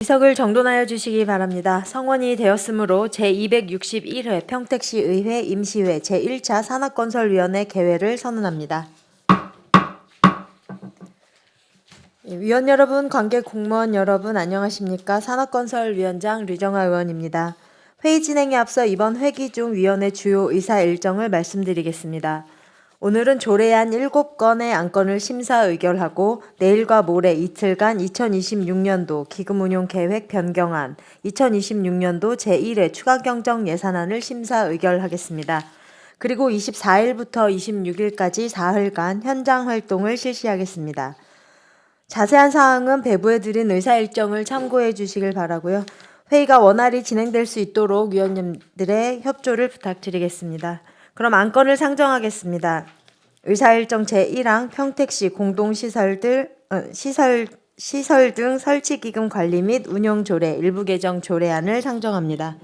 의석을 정돈하여 주시기 바랍니다. 성원이 되었으므로 제261회 평택시 의회 임시회 제1차 산업건설위원회 개회를 선언합니다. 위원 여러분, 관계 공무원 여러분 안녕하십니까? 산업건설위원장 류정아 의원입니다. 회의 진행에 앞서 이번 회기 중 위원회 주요 의사 일정을 말씀드리겠습니다. 오늘은 조례안 7건의 안건을 심사 의결하고 내일과 모레 이틀간 2026년도 기금운용계획 변경안, 2026년도 제1회 추가경정 예산안을 심사 의결하겠습니다. 그리고 24일부터 26일까지 사흘간 현장 활동을 실시하겠습니다. 자세한 사항은 배부해 드린 의사 일정을 참고해 주시길 바라고요. 회의가 원활히 진행될 수 있도록 위원님들의 협조를 부탁드리겠습니다. 그럼 안건을 상정하겠습니다. 의사일정 제1항 평택시 공동시설 등 설치기금 관리 및 운용조례 일부 개정 조례안을 상정합니다.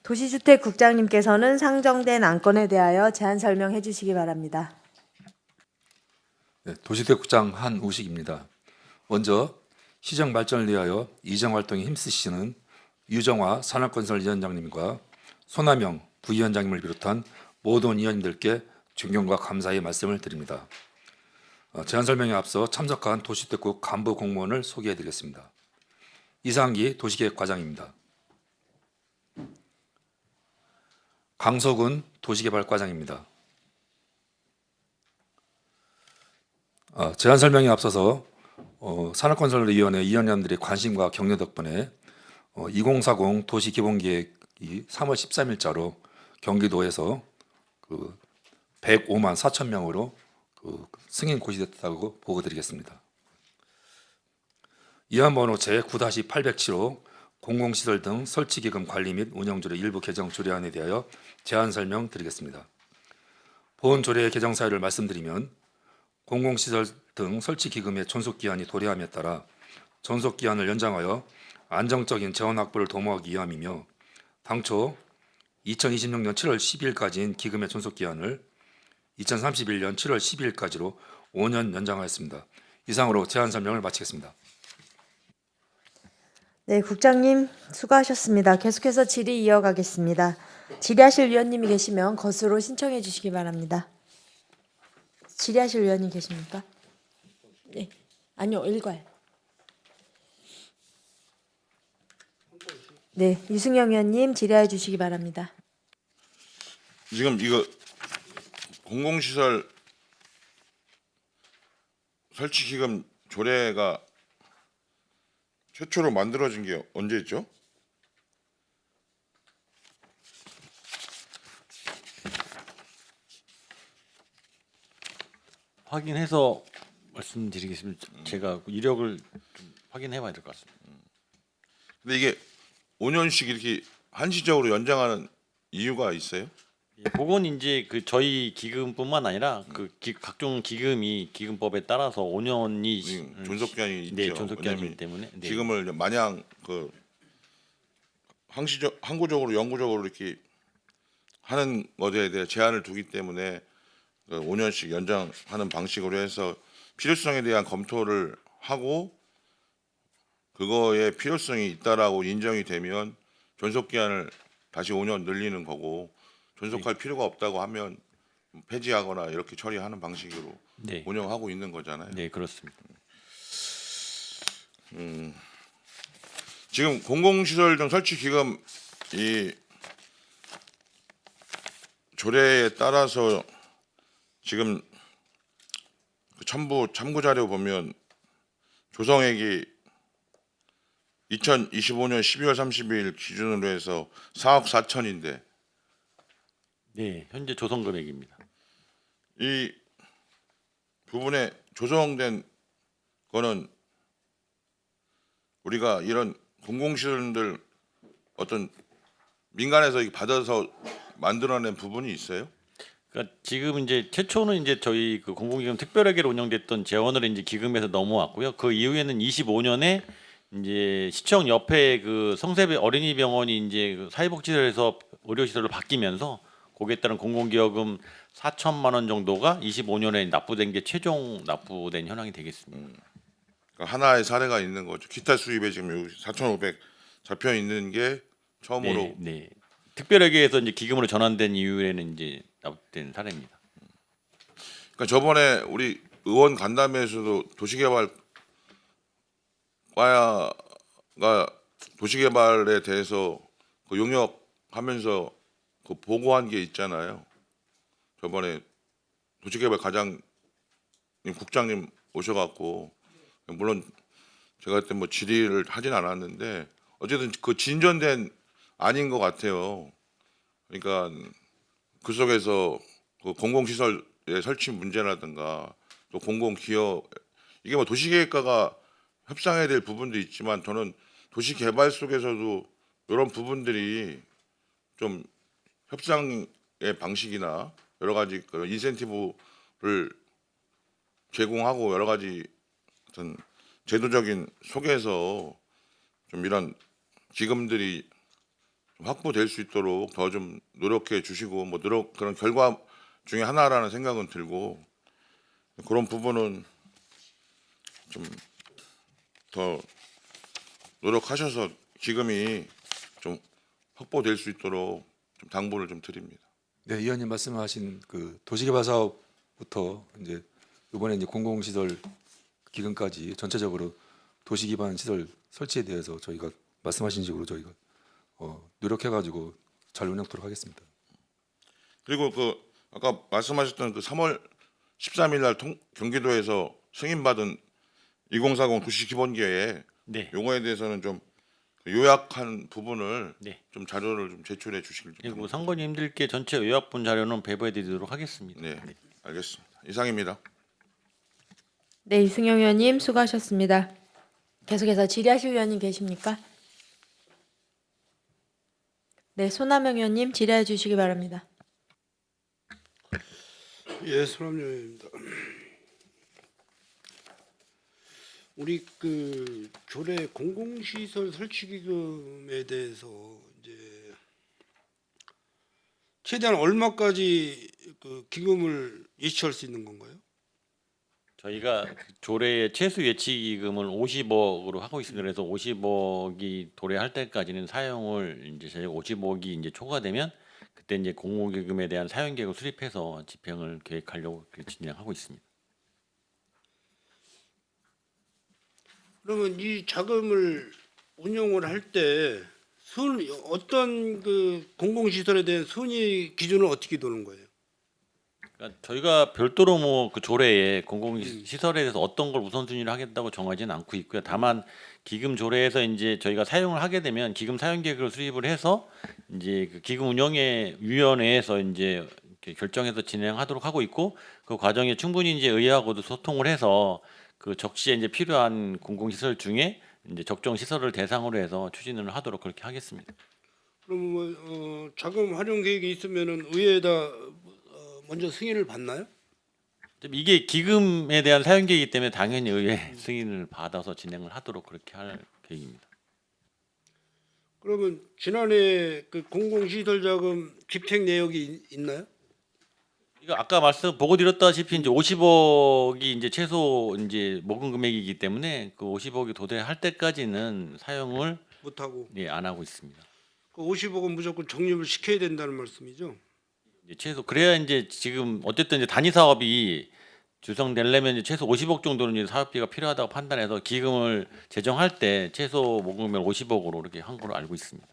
도시주택국장님께서는 상정된 안건에 대하여 제안 설명해 주시기 바랍니다. 네, 도시주택국장 한우식입니다. 먼저 시정 발전을 위하여 이정활동에 힘쓰시는 유정화 산업건설위원장님과 손하명 부위원장님을 비롯한 모든 위원님들께 존경과 감사의 말씀을 드립니다. 제안 설명에 앞서 참석한 도시주택국 간부 공무원을 소개해드리겠습니다. 이상기 도시계획과장입니다. 강석훈 도시개발과장입니다. 제안 설명에 앞서서 산업건설위원회 위원장들의 관심과 격려 덕분에 2040 도시기본계획이 3월 13일자로 경기도에서 105만 4천 명으로 승인 고시됐다고 보고드리겠습니다. 이안번호 제9-807호 공공시설 등 설치기금 관리 및 운영조례 일부 개정 조례안에 대하여 제안 설명드리겠습니다. 본 조례의 개정 사유를 말씀드리면 공공시설 등 설치기금의 존속기한이 도래함에 따라 존속기한을 연장하여 안정적인 재원 확보를 도모하기 위함이며 당초 2026년 7월 12일까지인 기금의 존속기한을 2031년 7월 12일까지로 5년 연장하였습니다. 이상으로 제안 설명을 마치겠습니다. 네, 국장님 수고하셨습니다. 계속해서 질의 이어가겠습니다. 질의하실 위원님이 계시면 것으로 신청해 주시기 바랍니다. 질의하실 위원님 계십니까? 네, 아니요, 읽어요. 네, 유승영 위원님 질의해 주시기 바랍니다. 지금 이거 공공시설 설치기금 조례가 최초로 만들어진 게 언제죠? 확인해서 말씀드리겠습니다. 제가 이력을 좀 확인해봐야 될 것 같습니다. 근데 이게 5년씩 이렇게 한시적으로 연장하는 이유가 있어요? 그건 이제 그 저희 기금뿐만 아니라 각종 기금이 기금법에 따라서 5년이 존속기한이 있죠. 네, 존속기한이기 왜냐면 때문에 네. 기금을 마냥 그 항구적으로 영구적으로 이렇게 하는 것에 대해 제한을 두기 때문에 5년씩 연장하는 방식으로 해서 필요성에 대한 검토를 하고 그거에 필요성이 있다라고 인정이 되면 존속기한을 다시 5년 늘리는 거고 존속할 필요가 없다고 하면 폐지하거나 이렇게 처리하는 방식으로 네. 운영하고 있는 거잖아요. 네, 그렇습니다. 지금 공공시설 등 설치 기금 이 조례에 따라서 지금 그 첨부 참고 자료 보면 조성액이 2025년 12월 30일 기준으로 해서 4억 4천인데 네, 현재 조성 금액입니다. 이 부분에 조성된 거는 우리가 이런 공공시설들 어떤 민간에서 받아서 만들어낸 부분이 있어요? 그러니까 지금 이제 최초는 이제 저희 그 공공기금 특별회계로 운영됐던 재원으로 이제 기금에서 넘어왔고요. 그 이후에는 25년에 이제 시청 옆에 그 성세배 어린이병원이 이제 그 사회복지시설에서 의료시설로 바뀌면서 거기에 따른 공공기여금 4천만 원 정도가 25년에 납부된 게 최종 납부된 현황이 되겠습니다. 그러니까 하나의 사례가 있는 거죠. 기타 수입에 지금 여기 4,500 잡혀 있는 게 처음으로 네, 네. 특별회계에서 이제 기금으로 전환된 이후에는 이제 납부된 사례입니다. 그러니까 저번에 우리 의원 간담회에서도 도시개발과가 도시개발에 대해서 그 용역하면서 그 보고한 게 있잖아요. 저번에 도시개발 과장님 국장님 오셔갖고 물론 제가 그때 뭐 질의를 하진 않았는데 어쨌든 그 진전된 아닌 것 같아요. 그러니까 그 속에서 그 공공시설의 설치 문제라든가 또 공공기업 이게 뭐 도시계획과가 협상해야 될 부분도 있지만 저는 도시개발 속에서도 이런 부분들이 좀 협상의 방식이나 여러 가지 그 인센티브를 제공하고 여러 가지 어떤 제도적인 속에서 좀 이런 기금들이 좀 확보될 수 있도록 더 좀 노력해 주시고 뭐 그런 결과 중에 하나라는 생각은 들고 그런 부분은 좀 더 노력하셔서 기금이 좀 확보될 수 있도록 좀 당부를 좀 드립니다. 네, 의원님 말씀하신 그 도시개발 사업부터 이제 이번에 이제 공공시설 기금까지 전체적으로 도시 기반 시설 설치에 대해서 저희가 말씀하신 식으로 저희가 노력해가지고 잘 운영토록 하겠습니다. 그리고 그 아까 말씀하셨던 그 3월 13일 날 경기도에서 승인받은 2040 도시기본계획 네. 용어에 대해서는 좀 요약한 부분을 네. 좀 자료를 좀 제출해 주시길 좀 그리고 상권님들께 전체 요약본 자료는 배부해드리도록 하겠습니다. 네, 알겠습니다. 이상입니다. 네, 이승영 의원님 수고하셨습니다. 계속해서 질의하실 의원님 계십니까? 네, 손남영 의원님 질의해 주시기 바랍니다. 예, 손남영입니다. 우리 그 조례 공공시설 설치기금에 대해서 이제 최대한 얼마까지 그 기금을 예치할 수 있는 건가요? 저희가 그 조례의 최소 예치기금을 50억으로 하고 있습니다. 그래서 50억이 도래할 때까지는 사용을 이제 저희가 50억이 이제 초과되면 그때 이제 공공기금에 대한 사용 계획을 수립해서 집행을 계획하려고 그렇게 진행하고 있습니다. 그러면 이 자금을 운용을 할 때 어떤 그 공공시설에 대한 순위 기준을 어떻게 두는 거예요? 그러니까 저희가 별도로 뭐 그 조례에 공공시설에 대해서 어떤 걸 우선순위를 하겠다고 정하지는 않고 있고요. 다만 기금 조례에서 이제 저희가 사용을 하게 되면 기금 사용 계획을 수립을 해서 이제 그 기금 운영의 위원회에서 이제 이렇게 결정해서 진행하도록 하고 있고 그 과정에 충분히 이제 의회하고도 소통을 해서 그 적시에 이제 필요한 공공시설 중에 이제 적정 시설을 대상으로 해서 추진을 하도록 그렇게 하겠습니다. 그러면 자금 활용 계획이 있으면은 의회에다 먼저 승인을 받나요? 이게 기금에 대한 사용 계획이기 때문에 당연히 의회 승인을 받아서 진행을 하도록 그렇게 할 계획입니다. 그러면 지난해 그 공공시설 자금 집행 내역이 있나요? 이거 아까 보고 드렸다시피 이제 50억이 이제 최소 이제 모금 금액이기 때문에 그 50억이 도달할 때까지는 사용을 못하고 안 하고 있습니다. 그 50억은 무조건 적립을 시켜야 된다는 말씀이죠? 이제 최소 그래야 이제 지금 어쨌든 이제 단위 사업이 주성되려면 이제 최소 50억 정도는 이제 사업비가 필요하다고 판단해서 기금을 제정할 때 최소 모금 금액 50억으로 이렇게 한 걸로 알고 있습니다.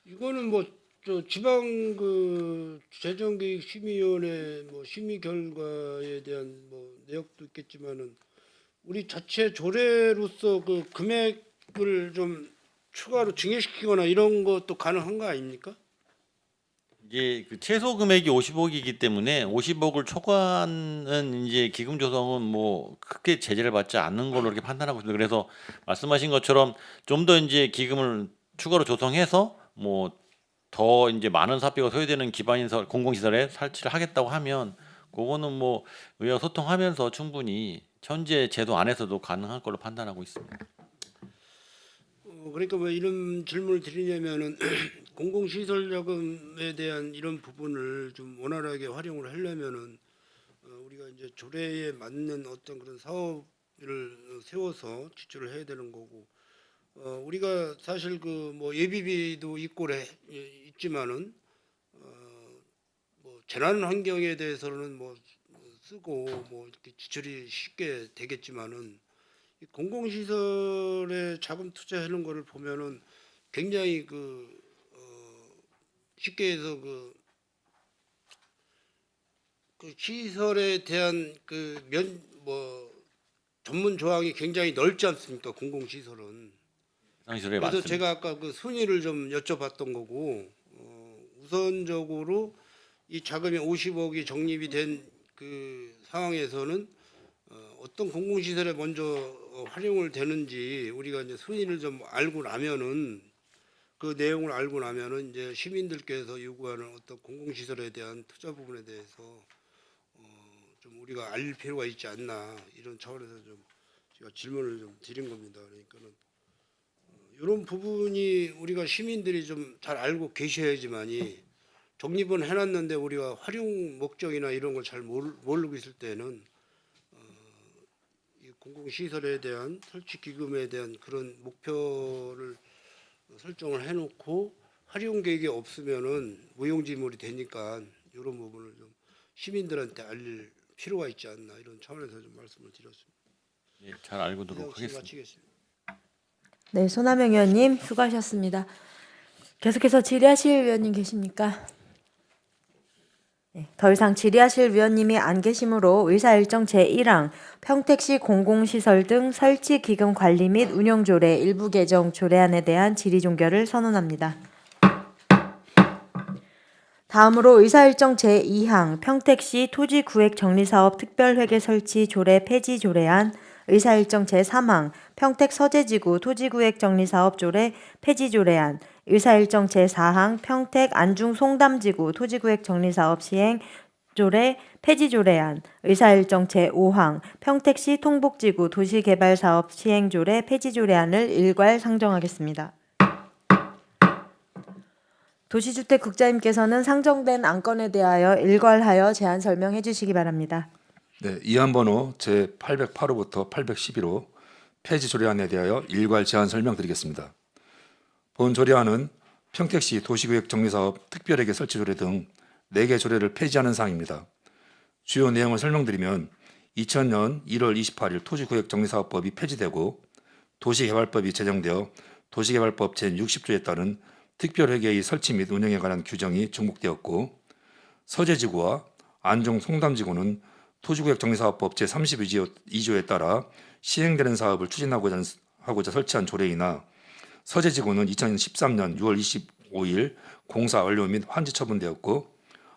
이거는 뭐 저 지방 그 재정계획심의위원회 뭐 심의 결과에 대한 뭐 내역도 있겠지만은 우리 자체 조례로서 그 금액을 좀 추가로 증액시키거나 이런 것도 가능한 거 아닙니까? 이제 그 최소 금액이 50억이기 때문에 50억을 초과하는 이제 기금 조성은 뭐 크게 제재를 받지 않는 걸로 이렇게 판단하고 있습니다. 그래서 말씀하신 것처럼 좀 더 이제 기금을 추가로 조성해서 뭐 더 이제 많은 사업비가 소요되는 기반시설 공공시설에 설치를 하겠다고 하면 그거는 뭐 의회와 소통하면서 충분히 현재 제도 안에서도 가능할 걸로 판단하고 있습니다. 그러니까 뭐 이런 질문을 드리냐면은 공공시설 자금에 대한 이런 부분을 좀 원활하게 활용을 하려면은 우리가 이제 조례에 맞는 어떤 그런 사업 세워서 지출을 해야 되는 거고, 우리가 사실 그 뭐 예비비도 있지만은 뭐 재난 환경에 대해서는 뭐 쓰고 뭐 이렇게 지출이 쉽게 되겠지만은 이 공공시설에 자금 투자하는 거를 보면은 굉장히 쉽게 해서 그 시설에 대한 전문 조항이 굉장히 넓지 않습니까? 공공시설은. 상시설에 그래서 맞습니다. 제가 아까 그 순위를 좀 여쭤봤던 거고, 우선적으로 이 자금이 50억이 적립이 된 그 상황에서는 어떤 공공시설에 먼저 활용을 되는지 우리가 이제 순위를 좀 알고 나면은, 그 내용을 알고 나면은 이제 시민들께서 요구하는 어떤 공공시설에 대한 투자 부분에 대해서 좀 우리가 알 필요가 있지 않나, 이런 차원에서 좀 제가 질문을 좀 드린 겁니다. 그러니까는 이런 부분이 우리가 시민들이 좀 잘 알고 계셔야지만이, 적립은 해놨는데 우리가 활용 목적이나 이런 걸 잘 모르고 있을 때는 이 공공시설에 대한 설치 기금에 대한 그런 목표를 설정을 해놓고 활용 계획이 없으면은 무용지물이 되니까, 이런 부분을 좀 시민들한테 알릴 필요가 있지 않나, 이런 차원에서 좀 말씀을 드렸습니다. 예, 잘 알고 이상 도록 하겠습니다. 마치겠습니다. 네, 손하명 의원님 수고하셨습니다. 계속해서 질의하실 위원님 계십니까? 네, 더 이상 질의하실 위원님이 안 계시므로 의사일정 제1항 평택시 공공시설 등 설치 기금 관리 및 운영 조례 일부 개정 조례안에 대한 질의 종결을 선언합니다. 다음으로 의사일정 제2항 평택시 토지구획 정리사업 특별회계 설치 조례 폐지 조례안, 의사일정 제3항 평택 서재지구 토지구획 정리사업 조례 폐지 조례안, 의사일정 제4항 평택 안중 송담지구 토지구획 정리사업 시행 조례 폐지 조례안, 의사일정 제5항 평택시 통복지구 도시개발사업 시행 조례 폐지 조례안을 일괄 상정하겠습니다. 도시주택국장님께서는 상정된 안건에 대하여 일괄하여 제안 설명해 주시기 바랍니다. 네, 이안 번호 제 808호부터 811호 폐지 조례안에 대하여 일괄 제안 설명드리겠습니다. 본 조례안은 평택시 도시구획 정리사업 특별회계 설치 조례 등 4개 조례를 폐지하는 사항입니다. 주요 내용을 설명드리면 2000년 1월 28일 토지구획 정리사업법이 폐지되고 도시개발법이 제정되어 도시개발법 제60조에 따른 특별회계의 설치 및 운영에 관한 규정이 중복되었고, 서재지구와 안중 송담지구는 토지구획 정리사업법 제32조에 따라 시행되는 사업을 추진하고자 설치한 조례이나, 서재지구는 2013년 6월 25일 공사 완료 및 환지 처분되었고,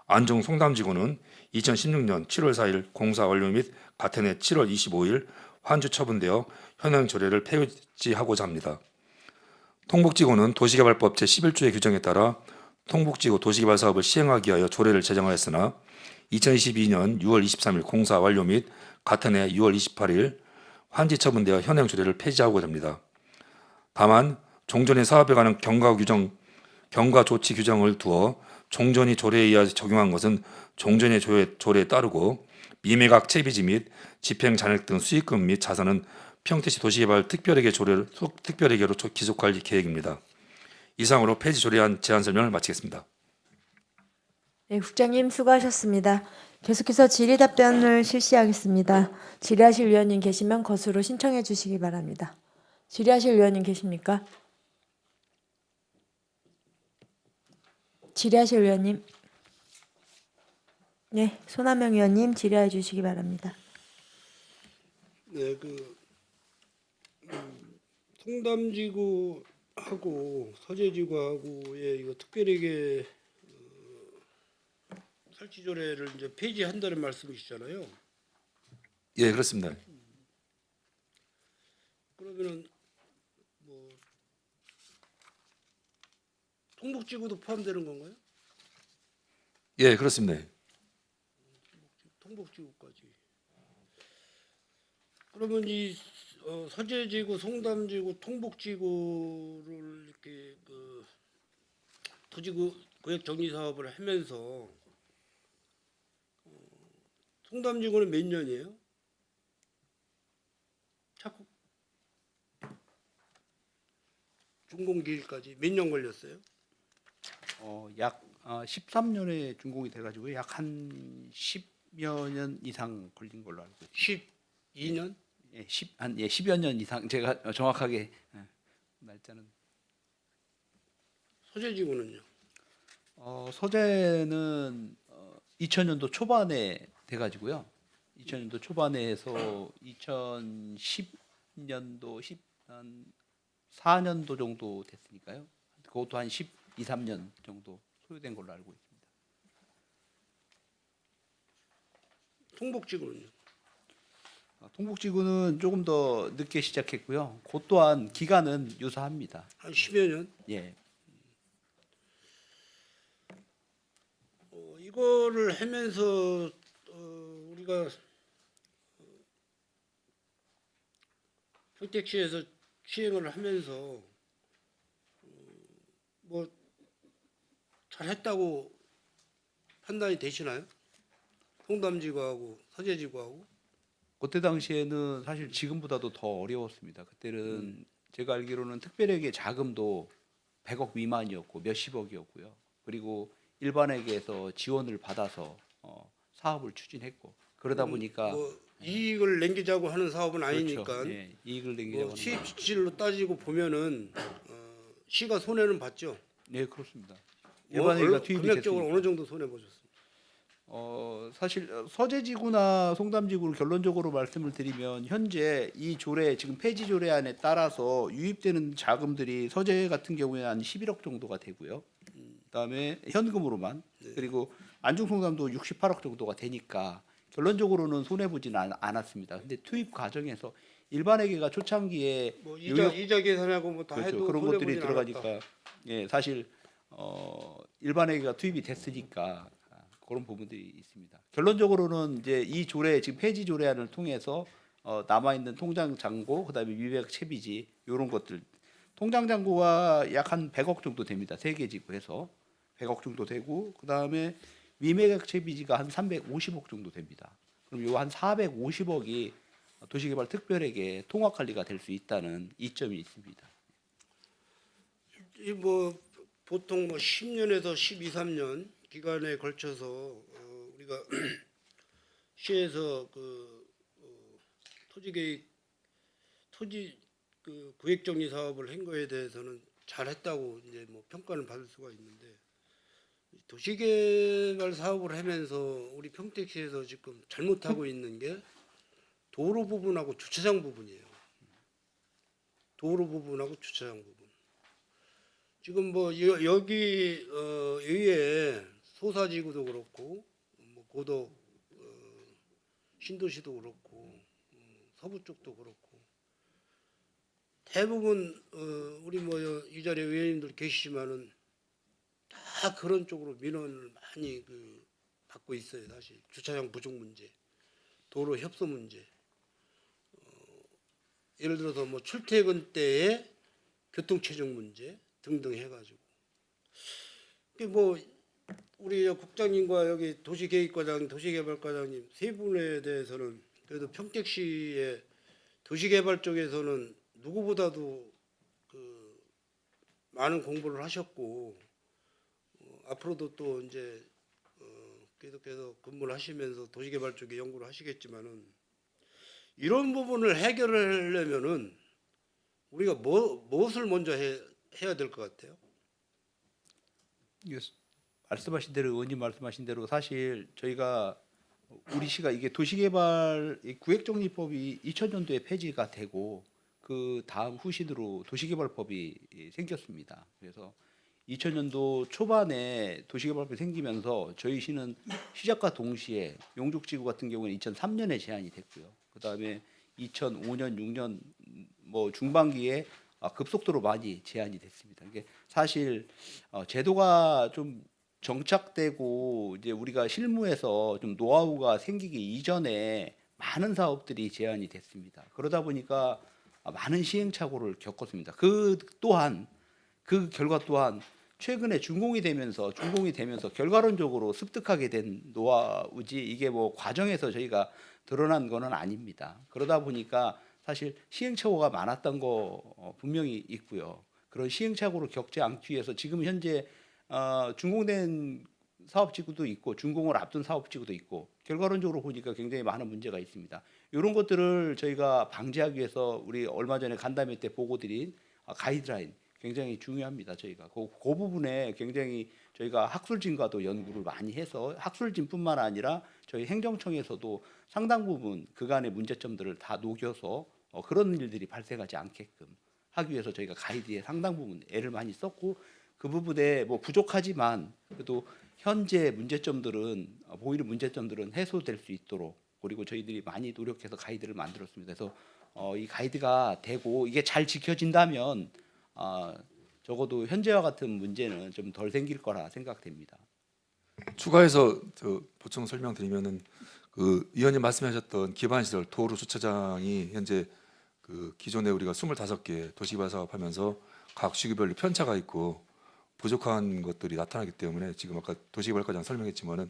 안중 송담지구는 2016년 7월 4일 공사 완료 및 같은 해 7월 25일 환주 처분되어 현행 조례를 폐지하고자 합니다. 통복지구는 도시개발법 제11조의 규정에 따라 통복지구 도시개발 사업을 시행하기 위하여 조례를 제정하였으나 2022년 6월 23일 공사 완료 및 같은 해 6월 28일 환지 처분되어 현행 조례를 폐지하고자 합니다. 다만 종전의 사업에 관한 경과 조치 규정을 두어 종전이 조례에 의해 적용한 것은 종전의 조례에 따르고, 미매각 채비지 및 집행 잔액 등 수익금 및 자산은 평택시 도시개발 특별회계로 기속할 계획입니다. 이상으로 폐지 조례안 제안 설명을 마치겠습니다. 네, 국장님 수고하셨습니다. 계속해서 질의 답변을 실시하겠습니다. 질의하실 위원님 계시면 것으로 신청해 주시기 바랍니다. 질의하실 위원님 계십니까? 질의하실 위원님. 네, 손하명 위원님 질의해 주시기 바랍니다. 네, 송담지구하고 서재지구하고의 이거 특별하게 설치 조례를 이제 폐지한다는 말씀이시잖아요. 예, 그렇습니다. 그러면은 뭐 통복지구도 포함되는 건가요? 예, 그렇습니다. 통복지구까지. 그러면 이 서재지구, 송담지구, 통복지구를 이렇게 토지구 구획 정리 사업을 하면서 송담지구는 몇 년이에요? 준공 기일까지 몇 년 걸렸어요? 약 13년에 준공이 돼가지고 약 한 10여 년 이상 걸린 걸로 알고 있습니다. 12년? 예, 10여 년 이상 제가 정확하게 날짜는 소재지구는요? 소재는 2000년도 초반에 돼가지고요. 2000년도 초반에 해서 2010년도 14년도 정도 됐으니까요. 그것도 한 12, 13년 정도 소요된 걸로 알고 있습니다. 통복지구는요? 통복지구는 조금 더 늦게 시작했고요. 그 또한 기간은 유사합니다. 한 10여 년? 예. 이거를 하면서 우리가 평택시에서 시행을 하면서 뭐 잘했다고 판단이 되시나요? 송담지구하고 서재지구하고 그때 당시에는 사실 지금보다도 더 어려웠습니다. 그때는 제가 알기로는 특별회계 자금도 100억 미만이었고 몇십억이었고요. 그리고 일반회계에서 지원을 받아서 사업을 추진했고 그러다 보니까 뭐 이익을 남기자고 하는 사업은 아니니까 그렇죠. 예, 이익을 내기자고 뭐 하는 수입 지출로 따지고 보면은 시가 손해는 봤죠. 네 그렇습니다. 일반회계가 투입이 금액적으로 됐으니까. 어느 정도 손해 보셨습니까? 사실 서재지구나 송담지구를 결론적으로 말씀을 드리면 현재 이 조례 지금 폐지 조례안에 따라서 유입되는 자금들이 서재 같은 경우에 한 11억 정도가 되고요. 그다음에 현금으로만 그리고 안중송담도 68억 정도가 되니까 결론적으로는 손해 보지는 않았습니다. 근데 투입 과정에서 일반회계가 초창기에 뭐 이자 계산하고 뭐 다 그렇죠. 해도 그런 손해 것들이 보진 들어가니까 않았다. 예 사실 일반회계가 투입이 됐으니까 그런 부분들이 있습니다. 결론적으로는 이제 이 조례 지금 폐지 조례안을 통해서 남아 있는 통장 잔고 그다음에 미매각 채비지 이런 것들 통장 잔고가 약 한 100억 정도 됩니다. 세 개 지구해서 100억 정도 되고 그다음에 미매각 채비지가 한 350억 정도 됩니다. 그럼 요 한 450억이 도시개발 특별에게 통합관리가 될 수 있다는 이점이 있습니다. 이 뭐 보통 뭐 10년에서 12, 13년 기간에 걸쳐서 우리가 시에서 그 토지 그 구획 정리 사업을 한 거에 대해서는 잘했다고 이제 뭐 평가를 받을 수가 있는데 도시개발 사업을 하면서 우리 평택시에서 지금 잘못하고 있는 게 도로 부분하고 주차장 부분이에요. 도로 부분하고 주차장 부분. 지금 뭐 여기 의외에 소사지구도 그렇고 뭐 고덕 신도시도 그렇고 서부 쪽도 그렇고 대부분 우리 뭐 이 자리에 의원님들 계시지만은 다 그런 쪽으로 민원을 많이 받고 있어요. 사실 주차장 부족 문제, 도로 협소 문제, 예를 들어서 뭐 출퇴근 때의 교통 체증 문제 등등 해가지고 뭐 우리 국장님과 여기 도시계획과장, 도시개발과장님 세 분에 대해서는 그래도 평택시의 도시개발 쪽에서는 누구보다도 많은 공부를 하셨고 앞으로도 또 이제 계속해서 근무를 하시면서 도시개발 쪽에 연구를 하시겠지만은 이런 부분을 해결을 하려면은 우리가 무엇을 먼저 해야 될 것 같아요? 말씀하신 대로 의원님 말씀하신 대로 사실 저희가 우리 시가 이게 도시개발 구획정리법이 2000년도에 폐지가 되고 그 다음 후신으로 도시개발법이 생겼습니다. 그래서 2000년도 초반에 도시개발법이 생기면서 저희 시는 시작과 동시에 용적지구 같은 경우는 2003년에 제한이 됐고요. 그 다음에 2005년, 6년 뭐 중반기에 급속도로 많이 제한이 됐습니다. 이게 사실 제도가 좀 정착되고 이제 우리가 실무에서 좀 노하우가 생기기 이전에 많은 사업들이 제한이 됐습니다. 그러다 보니까 많은 시행착오를 겪었습니다. 그 결과 또한 최근에 준공이 되면서 결과론적으로 습득하게 된 노하우지 이게 뭐 과정에서 저희가 드러난 거는 아닙니다. 그러다 보니까 사실 시행착오가 많았던 거 분명히 있고요. 그런 시행착오를 겪지 않기 위해서 지금 현재 준공된 사업지구도 있고 준공을 앞둔 사업지구도 있고 결과론적으로 보니까 굉장히 많은 문제가 있습니다. 이런 것들을 저희가 방지하기 위해서 우리 얼마 전에 간담회 때 보고드린 가이드라인 굉장히 중요합니다. 저희가 그 부분에 굉장히 저희가 학술진과도 연구를 많이 해서 학술진뿐만 아니라 저희 행정청에서도 상당 부분 그간의 문제점들을 다 녹여서 그런 일들이 발생하지 않게끔 하기 위해서 저희가 가이드에 상당 부분 애를 많이 썼고 그 부분에 뭐 부족하지만 그래도 현재 문제점들은 보이는 문제점들은 해소될 수 있도록 그리고 저희들이 많이 노력해서 가이드를 만들었습니다. 그래서 이 가이드가 되고 이게 잘 지켜진다면 적어도 현재와 같은 문제는 좀 덜 생길 거라 생각됩니다. 추가해서 보충 설명드리면은 그 위원님 말씀하셨던 기반시설 도로 주차장이 현재 그 기존에 우리가 25개 도시개발 사업하면서 각 시기별로 편차가 있고 부족한 것들이 나타나기 때문에 지금 아까 도시개발과장 설명했지만은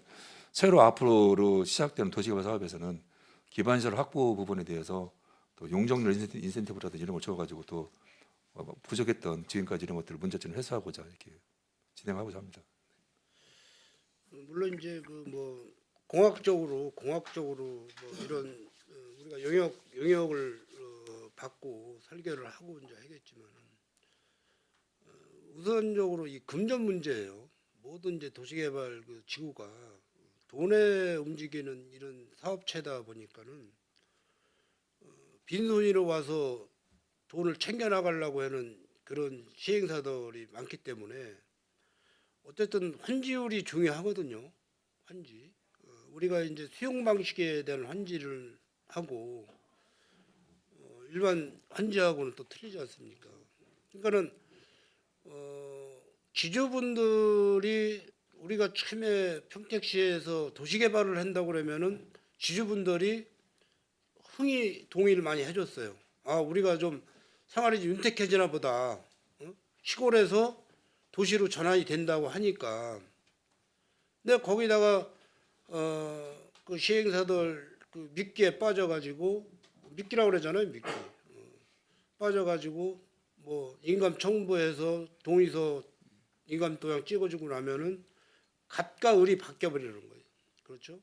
새로 앞으로 시작되는 도시개발 사업에서는 기반시설 확보 부분에 대해서 또 용적률 인센티브라든지 이런 걸 줘가지고 또 부족했던 지금까지 이런 것들을 문제점을 해소하고자 이렇게 진행하고자 합니다. 물론 이제 그 뭐 공학적으로 뭐 이런 우리가 영역을 받고 설계를 하고 이제 하겠지만 우선적으로 이 금전 문제예요. 모든 이제 도시개발 그 지구가 돈에 움직이는 이런 사업체다 보니까는 빈손으로 와서 돈을 챙겨 나가려고 하는 그런 시행사들이 많기 때문에 어쨌든 환지율이 중요하거든요. 환지. 우리가 이제 수용 방식에 대한 환지를 하고 일반 환지하고는 또 틀리지 않습니까? 그러니까는 지주분들이 우리가 처음에 평택시에서 도시개발을 한다고 그러면은 지주분들이 흥이 동의를 많이 해줬어요. 아, 우리가 좀 생활이 좀 윤택해지나 보다. 시골에서 도시로 전환이 된다고 하니까. 근데 거기다가 그 시행사들 그 미끼에 빠져가지고 미끼라고 그러잖아요, 미끼. 빠져가지고 뭐 인감 청구해서 동의서 인감 도장 찍어주고 나면은 갓과 을이 바뀌어 버리는 거예요. 그렇죠?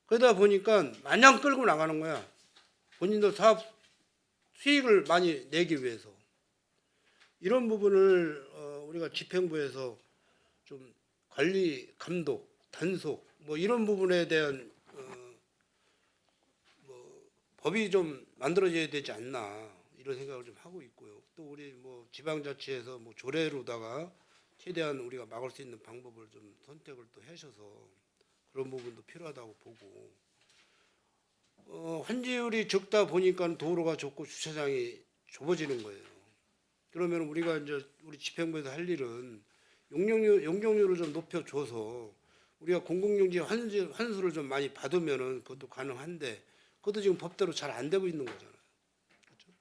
그러다 보니까 마냥 끌고 나가는 거야. 본인도 사업 수익을 많이 내기 위해서. 이런 부분을 우리가 집행부에서 좀 관리, 감독, 단속 뭐 이런 부분에 대한 뭐 법이 좀 만들어져야 되지 않나 이런 생각을 좀 하고 있고요. 또 우리 뭐 지방자치에서 뭐 조례로다가 최대한 우리가 막을 수 있는 방법을 좀 선택을 또 하셔서 그런 부분도 필요하다고 보고 환지율이 적다 보니까 도로가 좁고 주차장이 좁아지는 거예요. 그러면 우리가 이제 우리 집행부에서 할 일은 용적률을 좀 높여줘서 우리가 공공용지 환수를 좀 많이 받으면은 그것도 가능한데 그것도 지금 법대로 잘 안 되고 있는 거잖아요. 그렇죠?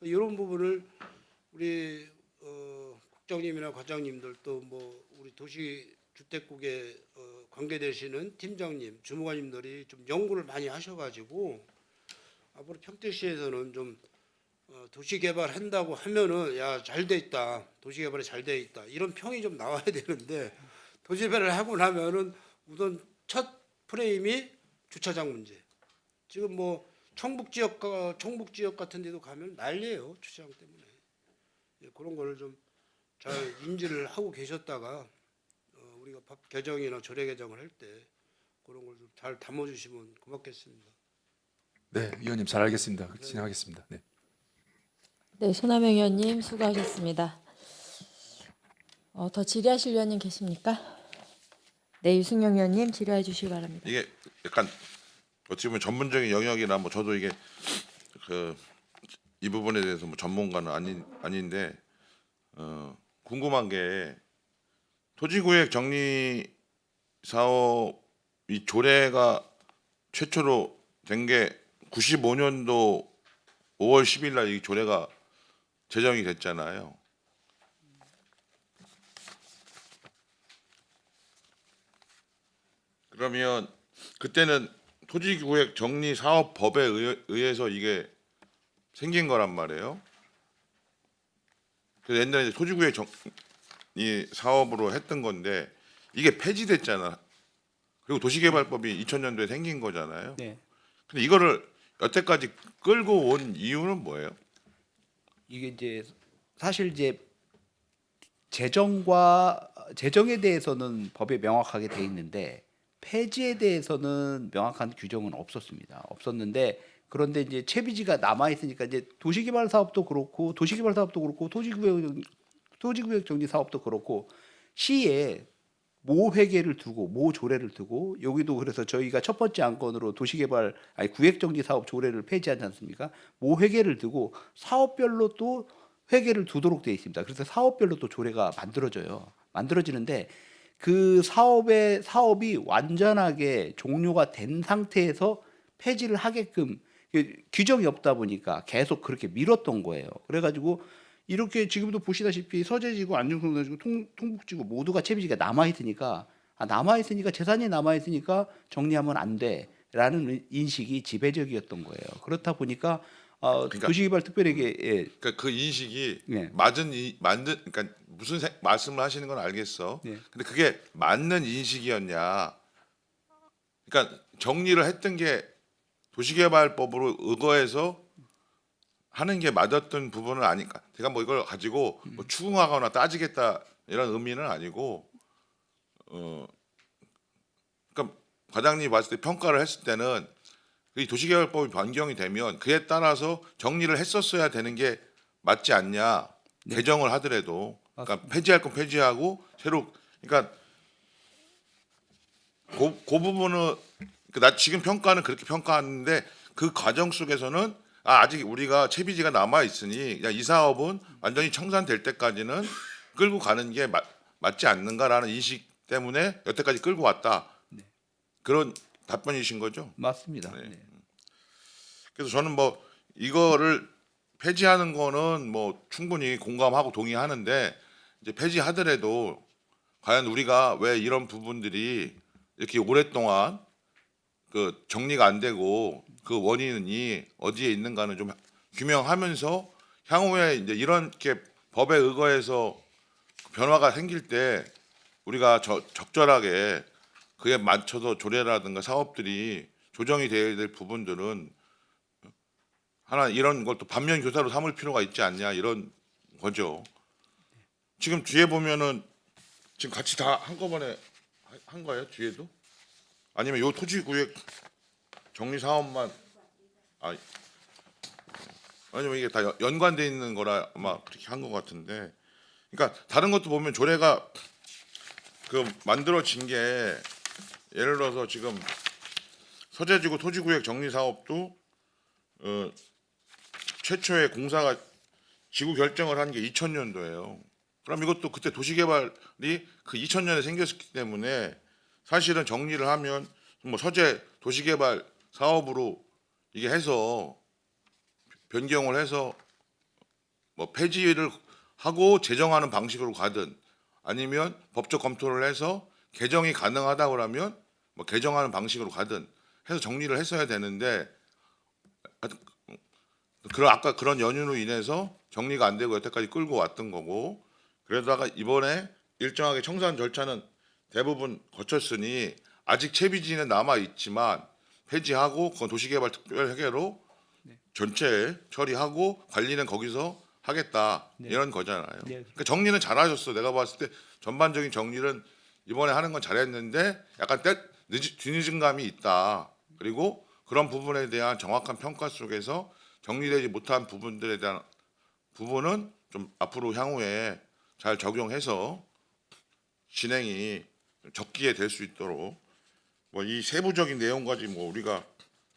이런 부분을 우리 국장님이나 과장님들 또 뭐 우리 도시주택국에 관계되시는 팀장님, 주무관님들이 좀 연구를 많이 하셔가지고 앞으로 평택시에서는 좀 도시개발 한다고 하면은 야, 잘 돼 있다. 도시개발이 잘 돼 있다. 이런 평이 좀 나와야 되는데 도시개발을 하고 나면은 우선 첫 프레임이 주차장 문제. 지금 뭐 청북 지역 같은 데도 가면 난리예요. 주차장 때문에. 예, 그런 거를 좀 잘 인지를 하고 계셨다가 우리가 법 개정이나 조례 개정을 할 때 그런 걸 좀 잘 담아 주시면 고맙겠습니다. 네, 위원님 잘 알겠습니다. 진행하겠습니다. 네. 네, 손하명 의원님 수고하셨습니다. 더 질의하실 의원님 계십니까? 네, 유승용 의원님 질의해 주시기 바랍니다. 이게 약간 어떻게 보면 전문적인 영역이나 뭐 저도 이게 이 부분에 대해서 뭐 전문가는 아닌데 궁금한 게 토지구역 정리 사업 이 조례가 최초로 된 게 95년도 5월 10일 날 이 조례가 제정이 됐잖아요. 그러면 그때는 토지구역 정리 사업법에 의해서 이게 생긴 거란 말이에요. 그래서 옛날에 이제 토지구역 이 사업으로 했던 건데 이게 폐지됐잖아. 그리고 도시개발법이 2000년도에 생긴 거잖아요. 네. 근데 이거를 여태까지 끌고 온 이유는 뭐예요? 이게 이제 사실 이제 재정에 대해서는 법에 명확하게 돼 있는데 폐지에 대해서는 명확한 규정은 없었습니다. 없었는데 그런데 이제 채비지가 남아 있으니까 이제 도시개발 사업도 그렇고 토지구역 정리 사업도 그렇고 시에 모 회계를 두고 모 조례를 두고 여기도 그래서 저희가 첫 번째 안건으로 도시개발 구획정지 사업 조례를 폐지하지 않습니까? 모 회계를 두고 사업별로 또 회계를 두도록 되어 있습니다. 그래서 사업별로 또 조례가 만들어지는데 그 사업이 완전하게 종료가 된 상태에서 폐지를 하게끔 규정이 없다 보니까 계속 그렇게 미뤘던 거예요. 그래가지고 이렇게 지금도 보시다시피 서재지구, 안중성지구, 통북지구 모두가 채비지가 남아 있으니까 재산이 남아 있으니까 정리하면 안 돼라는 인식이 지배적이었던 거예요. 그렇다 보니까 그러니까- 도시개발특별회계 그러니까 그 인식이 네. 그러니까 무슨 말씀을 하시는 건 알겠어. 네. 근데 그게 맞는 인식이었냐? 그러니까 정리를 했던 게 도시개발법으로 의거해서 하는 게 맞았던 부분은 아니까. 제가 뭐 이걸 가지고 뭐 추궁하거나 따지겠다 이런 의미는 아니고, 그러니까 과장님이 봤을 때 평가를 했을 때는 이 도시개발법이 변경이 되면 그에 따라서 정리를 했었어야 되는 게 맞지 않냐. 개정을 하더라도 그러니까 폐지할 건 폐지하고 새로 그러니까 그 부분은 나 지금 평가는 그렇게 평가하는데 그 과정 속에서는 아직 우리가 채비지가 남아 있으니 그냥 이 사업은 완전히 청산될 때까지는 끌고 가는 게 맞지 않는가라는 인식 때문에 여태까지 끌고 왔다. 그런 답변이신 거죠? 맞습니다. 네. 네. 그래서 저는 뭐 이거를 폐지하는 거는 뭐 충분히 공감하고 동의하는데 이제 폐지하더라도 과연 우리가 왜 이런 부분들이 이렇게 오랫동안 그 정리가 안 되고 그 원인이 어디에 있는가는 좀 규명하면서 향후에 이제 이렇게 법에 의거해서 변화가 생길 때 우리가 적절하게 그에 맞춰서 조례라든가 사업들이 조정이 돼야 될 부분들은 하나 이런 걸 또 반면 교사로 삼을 필요가 있지 않냐 이런 거죠. 지금 뒤에 보면은 지금 같이 다 한꺼번에 한 거예요? 뒤에도? 아니면 요 토지구역 정리 사업만 아니면 이게 다 연관돼 있는 거라 아마 그렇게 한 것 같은데, 그러니까 다른 것도 보면 조례가 그 만들어진 게 예를 들어서 지금 서재지구 토지구역 정리 사업도 최초의 공사가 지구 결정을 한 게 2000년도예요. 그럼 이것도 그때 도시개발이 그 2000년에 생겼기 때문에 사실은 정리를 하면 뭐 서재 도시개발 사업으로 이게 해서 변경을 해서 뭐 폐지를 하고 재정하는 방식으로 가든 아니면 법적 검토를 해서 개정이 가능하다 그러면 뭐 개정하는 방식으로 가든 해서 정리를 했어야 되는데 아까 그런 연유로 인해서 정리가 안 되고 여태까지 끌고 왔던 거고, 그러다가 이번에 일정하게 청산 절차는 대부분 거쳤으니 아직 채비지는 남아 있지만 폐지하고 그건 도시개발특별회계로 전체 처리하고 관리는 거기서 하겠다 이런 거잖아요. 네. 그러니까 정리는 잘하셨어. 내가 봤을 때 전반적인 정리는 이번에 하는 건 잘했는데 약간 뒤늦은 감이 있다. 그리고 그런 부분에 대한 정확한 평가 속에서 정리되지 못한 부분들에 대한 부분은 좀 앞으로 향후에 잘 적용해서 진행이 적기에 될 수 있도록 뭐 이 세부적인 내용까지 뭐 우리가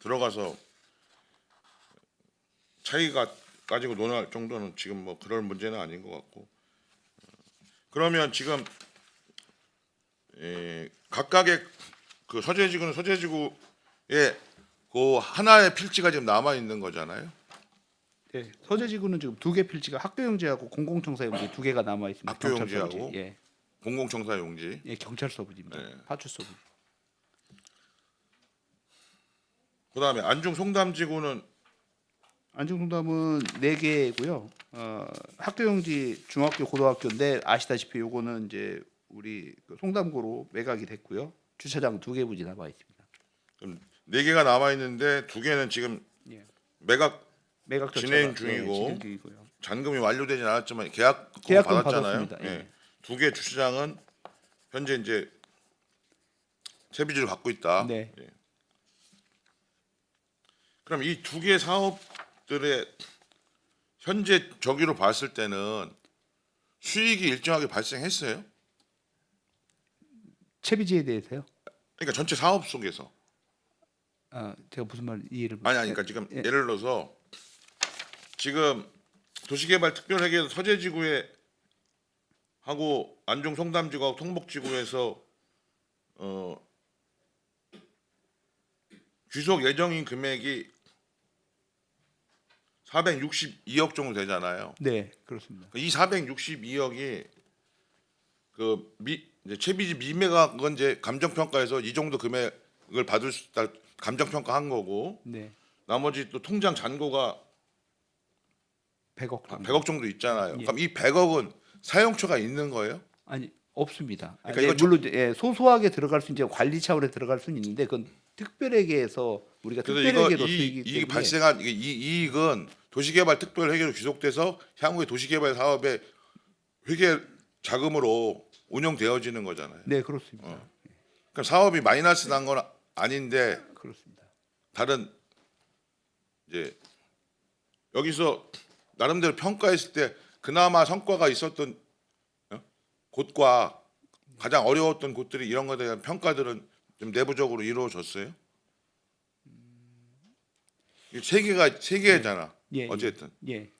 들어가서 차이가 가지고 논할 정도는 지금 뭐 그럴 문제는 아닌 것 같고, 그러면 지금 각각의 그 서재지구는 서재지구에 그 하나의 필지가 지금 남아 있는 거잖아요. 네. 서재지구는 지금 2개 필지가 학교용지하고 공공청사용지 2개가 남아 있습니다. 학교용지하고 경찰서부지. 예. 공공청사용지. 예, 경찰서부지입니다. 네. 파출소부지. 그다음에 안중 송담지구는 안중송담은 4개고요. 학교용지 중학교, 고등학교인데 아시다시피 요거는 이제 우리 그 송담고로 매각이 됐고요. 주차장 2개 부지 남아 있습니다. 그럼 4개가 남아 있는데 2개는 지금 예. 매각 매각 진행 절차가, 예, 중이고 진행 중이고요. 잔금이 완료되진 않았지만 계약금 계약금 받았잖아요. 받았습니다. 예. 2개 주차장은 현재 이제 세비지를 갖고 있다. 네. 예. 그럼 이 2개 사업들의 현재 저기로 봤을 때는 수익이 일정하게 발생했어요? 채비지에 대해서요? 그러니까 전체 사업 속에서 제가 무슨 말 이해를 아니 그러니까 지금 예. 예를 들어서 지금 도시개발특별회계 서재지구에 하고 안중 송담지구하고 통복지구에서 귀속 예정인 금액이 462억 정도 되잖아요. 네, 그렇습니다. 이 462억이 이제 채비지 미매각은 이제 감정평가에서 이 정도 금액을 받을 수 있다 감정평가한 거고 네. 나머지 또 통장 잔고가 100억 정도. 100억 정도 있잖아요. 예. 그럼 이 100억은 사용처가 있는 거예요? 아니, 없습니다. 그러니까 네, 이거 물론 예, 소소하게 들어갈 수 이제 관리 차원에 들어갈 수는 있는데 그건 특별회계에서 우리가 그래서 특별회계로 이 쓰이기 이익이 때문에 발생한 이 이익은 도시개발특별회계로 귀속돼서 향후에 도시개발 사업의 회계 자금으로 운영되어지는 거잖아요. 네, 그렇습니다. 그럼 사업이 마이너스 난 건 아닌데 그렇습니다. 다른 이제 여기서 나름대로 평가했을 때 그나마 성과가 있었던 곳과 가장 어려웠던 곳들이 이런 것에 대한 평가들은 좀 내부적으로 이루어졌어요. 이게 세 개잖아. 예, 어쨌든 예.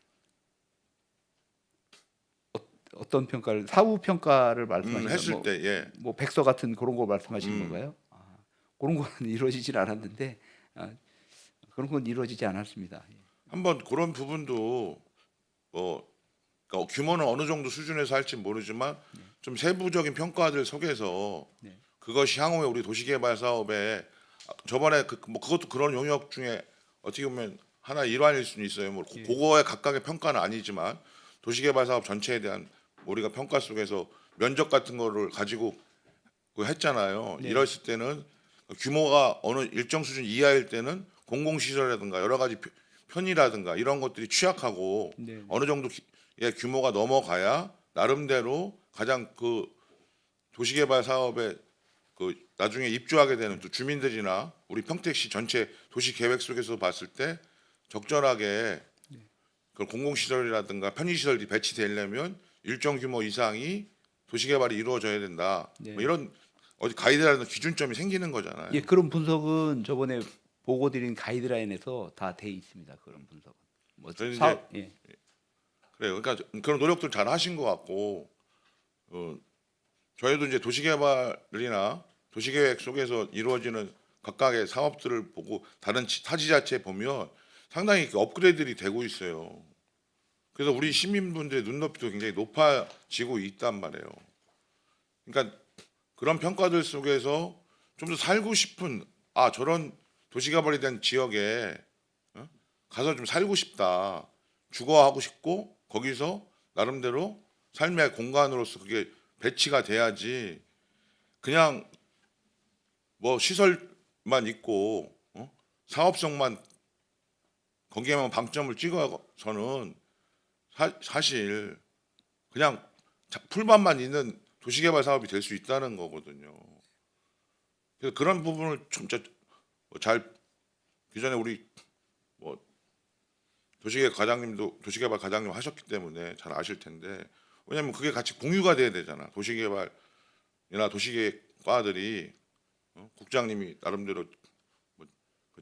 어떤 평가를 사후 평가를 말씀하시는 했을 때 예. 뭐 백서 같은 그런 거 말씀하시는 음. 건가요? 그런 거는 이루어지질 않았는데 그런 건 이루어지지 않았습니다. 예. 한번 그런 부분도 그러니까 규모는 어느 정도 수준에서 할지 모르지만 좀 세부적인 평가들 속에서 네. 그것이 향후에 우리 도시개발 사업에 저번에 그것도 그런 영역 중에 어떻게 보면 하나 일환일 수는 있어요. 뭐 예. 그거의 각각의 평가는 아니지만 도시개발 사업 전체에 대한 우리가 평가 속에서 면적 같은 거를 가지고 했잖아요. 네. 이랬을 때는 규모가 어느 일정 수준 이하일 때는 공공시설이라든가 여러 가지 편의라든가 이런 것들이 취약하고 네. 어느 정도의 규모가 넘어가야 나름대로 가장 그 도시개발 사업에 그 나중에 입주하게 되는 또 주민들이나 우리 평택시 전체 도시 계획 속에서 봤을 때 적절하게 그 공공시설이라든가 편의시설이 배치되려면 일정 규모 이상이 도시개발이 이루어져야 된다. 네. 뭐 이런 어디 가이드라는 기준점이 생기는 거잖아요. 예, 그런 분석은 저번에 보고 드린 가이드라인에서 다 돼 있습니다. 그런 분석은. 뭐 그래서 사업, 예. 그래요. 그러니까 그런 노력들 잘 하신 것 같고 저희도 이제 도시개발이나 도시계획 속에서 이루어지는 각각의 사업들을 보고 다른 타지자체 보면 상당히 이렇게 업그레이드들이 되고 있어요. 그래서 우리 시민분들의 눈높이도 굉장히 높아지고 있단 말이에요. 그러니까 그런 평가들 속에서 좀 더 살고 싶은 저런 도시개발에 대한 지역에 가서 좀 살고 싶다. 주거하고 싶고 거기서 나름대로 삶의 공간으로서 그게 배치가 돼야지 그냥 뭐 시설만 있고 사업성만 거기에만 방점을 찍어서는 사실 그냥 풀밭만 있는 도시개발 사업이 될 수 있다는 거거든요. 그래서 그런 부분을 좀 잘 기존에 우리 뭐 도시개발 과장님 하셨기 때문에 잘 아실 텐데 왜냐하면 그게 같이 공유가 돼야 되잖아. 도시개발이나 도시계획과들이 국장님이 나름대로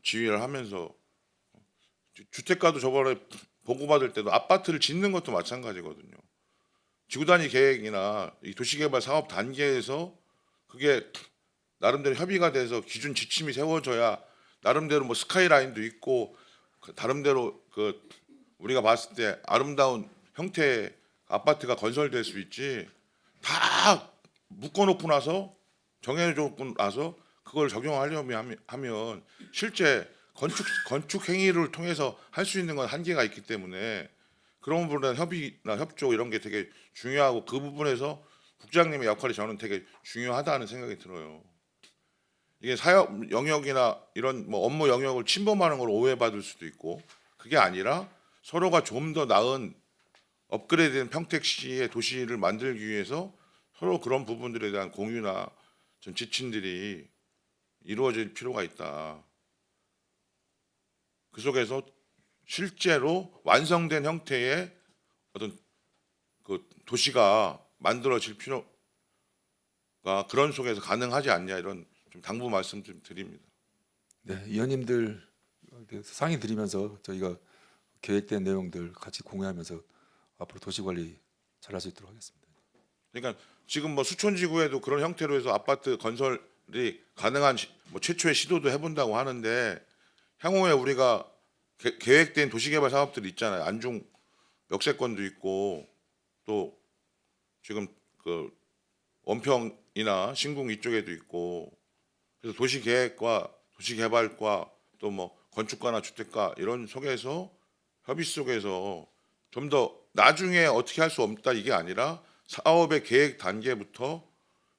지휘를 하면서 주택가도 저번에 보고받을 때도 아파트를 짓는 것도 마찬가지거든요. 지구단위 계획이나 이 도시개발 사업 단계에서 그게 나름대로 협의가 돼서 기준 지침이 세워져야 나름대로 뭐 스카이라인도 있고 나름대로 우리가 봤을 때 아름다운 형태의 아파트가 건설될 수 있지 다 묶어놓고 나서 정해놓고 나서 그걸 적용하려면 하면 실제 건축 행위를 통해서 할 수 있는 건 한계가 있기 때문에 그런 부분은 협의나 협조 이런 게 되게 중요하고 그 부분에서 국장님의 역할이 저는 되게 중요하다는 생각이 들어요. 이게 사업 영역이나 이런 뭐 업무 영역을 침범하는 걸 오해받을 수도 있고 그게 아니라 서로가 좀 더 나은 업그레이드된 평택시의 도시를 만들기 위해서 서로 그런 부분들에 대한 공유나 좀 지침들이 이루어질 필요가 있다. 그 속에서 실제로 완성된 형태의 어떤 그 도시가 만들어질 필요가 그런 속에서 가능하지 않냐 이런 좀 당부 말씀 좀 드립니다. 네, 위원님들 상의 드리면서 저희가 계획된 내용들 같이 공유하면서 앞으로 도시관리 잘할 수 있도록 하겠습니다. 그러니까 지금 뭐 수촌지구에도 그런 형태로 해서 아파트 건설이 가능한 뭐 최초의 시도도 해본다고 하는데 향후에 우리가 계획된 도시개발 사업들이 있잖아요. 안중 역세권도 있고 또 지금 그 원평이나 신궁 이쪽에도 있고 그래서 도시계획과 도시개발과 또 뭐 건축가나 주택가 이런 속에서 협의 속에서 좀 더 나중에 어떻게 할 수 없다 이게 아니라 사업의 계획 단계부터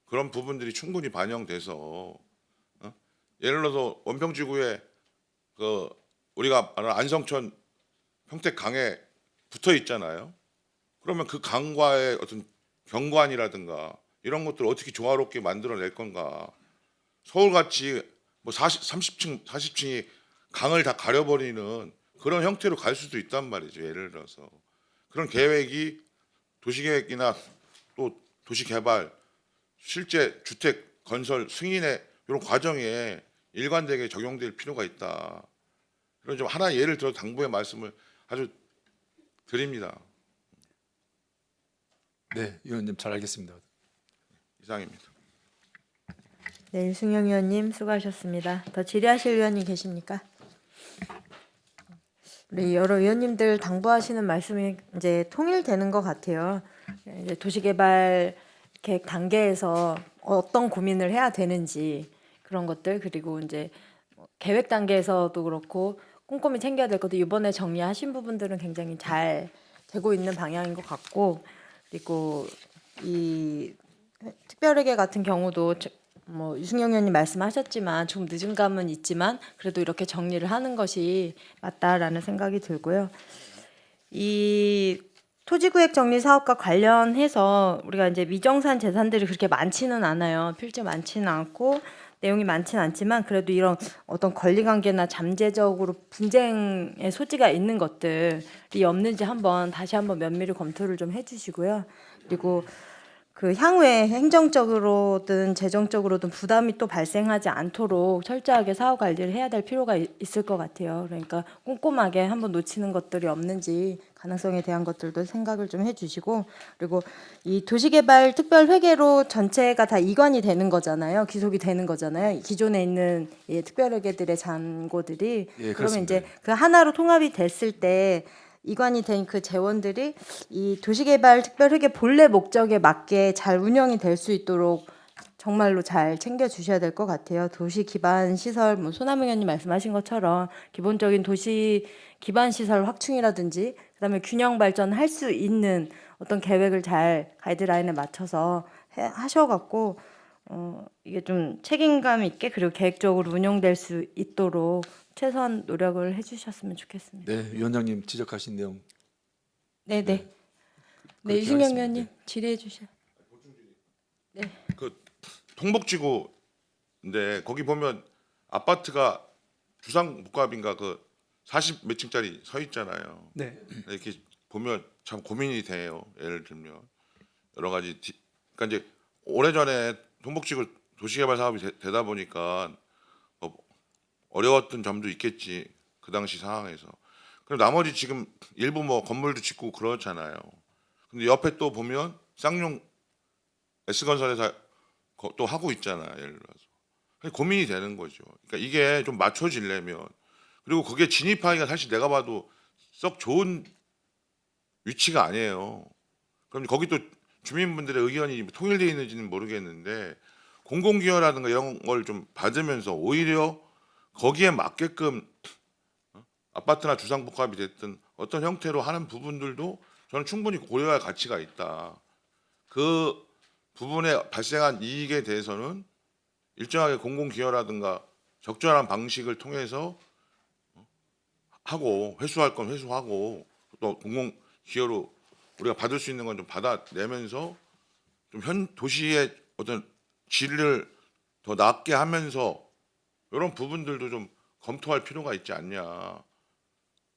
그런 부분들이 충분히 반영돼서 예를 들어서 원평지구에 그 우리가 아는 안성천 평택강에 붙어 있잖아요. 그러면 그 강과의 어떤 경관이라든가 이런 것들을 어떻게 조화롭게 만들어낼 건가. 서울같이 뭐 30층, 40층이 강을 다 가려버리는 그런 형태로 갈 수도 있단 말이죠. 예를 들어서. 그런 계획이 도시계획이나 또 도시개발, 실제 주택 건설 승인의 이런 과정에 일관되게 적용될 필요가 있다. 그런 좀 하나 예를 들어 당부의 말씀을 아주 드립니다. 네, 위원님 잘 알겠습니다. 이상입니다. 네, 유승영 의원님 수고하셨습니다. 더 질의하실 의원님 계십니까? 우리 여러 의원님들 당부하시는 말씀이 이제 통일되는 것 같아요. 이제 도시개발 계획 단계에서 어떤 고민을 해야 되는지 그런 것들 그리고 이제 계획 단계에서도 그렇고 꼼꼼히 챙겨야 될 것도 이번에 정리하신 부분들은 굉장히 잘 되고 있는 방향인 것 같고 그리고 이 특별회계 같은 경우도 뭐 유승영 의원님 말씀하셨지만 조금 늦은 감은 있지만 그래도 이렇게 정리를 하는 것이 맞다라는 생각이 들고요. 이 토지구획 정리 사업과 관련해서 우리가 이제 미정산 재산들이 그렇게 많지는 않아요. 필지 많지는 않고 내용이 많지는 않지만 그래도 이런 어떤 권리관계나 잠재적으로 분쟁의 소지가 있는 것들이 없는지 다시 한번 면밀히 검토를 좀 해주시고요. 그리고 그 향후에 행정적으로든 재정적으로든 부담이 또 발생하지 않도록 철저하게 사후 관리를 해야 될 필요가 있을 것 같아요. 그러니까 꼼꼼하게 한번 놓치는 것들이 없는지 가능성에 대한 것들도 생각을 좀 해주시고 그리고 이 도시개발 특별회계로 전체가 다 이관이 되는 거잖아요. 기속이 되는 거잖아요. 기존에 있는 특별회계들의 잔고들이 예, 그러면 그렇습니다. 이제 그 하나로 통합이 됐을 때 이관이 된 그 재원들이 이 도시개발 특별회계 본래 목적에 맞게 잘 운영이 될 수 있도록 정말로 잘 챙겨 주셔야 될 것 같아요. 도시 기반 시설, 뭐 소남 의원님 말씀하신 것처럼 기본적인 도시 기반 시설 확충이라든지 그다음에 균형 발전할 수 있는 어떤 계획을 잘 가이드라인에 맞춰서 하셔갖고 이게 좀 책임감 있게 그리고 계획적으로 운영될 수 있도록 최선 노력을 해주셨으면 좋겠습니다. 네, 위원장님 지적하신 내용 네네. 네, 그렇게 유승영 하겠습니다. 의원님 질의해 주세요. 그 통복지구인데 거기 보면 아파트가 주상복합인가 그 40 몇 층짜리 서 있잖아요. 네. 이렇게 보면 참 고민이 돼요. 예를 들면 여러 가지 그러니까 이제 오래전에 통복지구 도시개발 사업이 되다 보니까 어려웠던 점도 있겠지 그 당시 상황에서. 그리고 나머지 지금 일부 뭐 건물도 짓고 그렇잖아요. 근데 옆에 또 보면 쌍용 S건설에서 또 하고 있잖아요. 예를 들어서 고민이 되는 거죠. 그러니까 이게 좀 맞춰지려면 그리고 그게 진입하기가 사실 내가 봐도 썩 좋은 위치가 아니에요. 그럼 거기 또 주민분들의 의견이 통일되어 있는지는 모르겠는데 공공기여라든가 이런 걸 좀 받으면서 오히려 거기에 맞게끔 아파트나 주상복합이 됐든 어떤 형태로 하는 부분들도 저는 충분히 고려할 가치가 있다. 그 부분에 발생한 이익에 대해서는 일정하게 공공기여라든가 적절한 방식을 통해서 하고, 회수할 건 회수하고, 또 공공기여로 우리가 받을 수 있는 건 좀 받아내면서 좀 도시의 어떤 질을 더 낮게 하면서 이런 부분들도 좀 검토할 필요가 있지 않냐.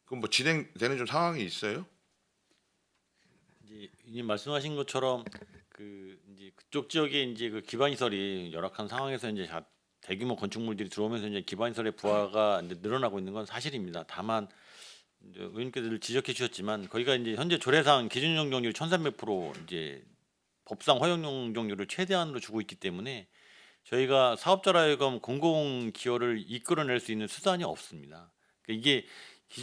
그럼 뭐 진행되는 좀 상황이 있어요? 이제 님 말씀하신 것처럼 그 이제 그쪽 지역에 이제 그 기반 시설이 열악한 상황에서 이제 대규모 건축물들이 들어오면서 이제 기반 시설의 부하가 이제 늘어나고 있는 건 사실입니다. 다만 이제 의원님께서 지적해 주셨지만 거기가 이제 현재 조례상 기준 용적률 1,300% 이제 법상 허용 용적률을 최대한으로 주고 있기 때문에 저희가 사업자라 하여금 공공 기여를 이끌어낼 수 있는 수단이 없습니다. 그러니까 이게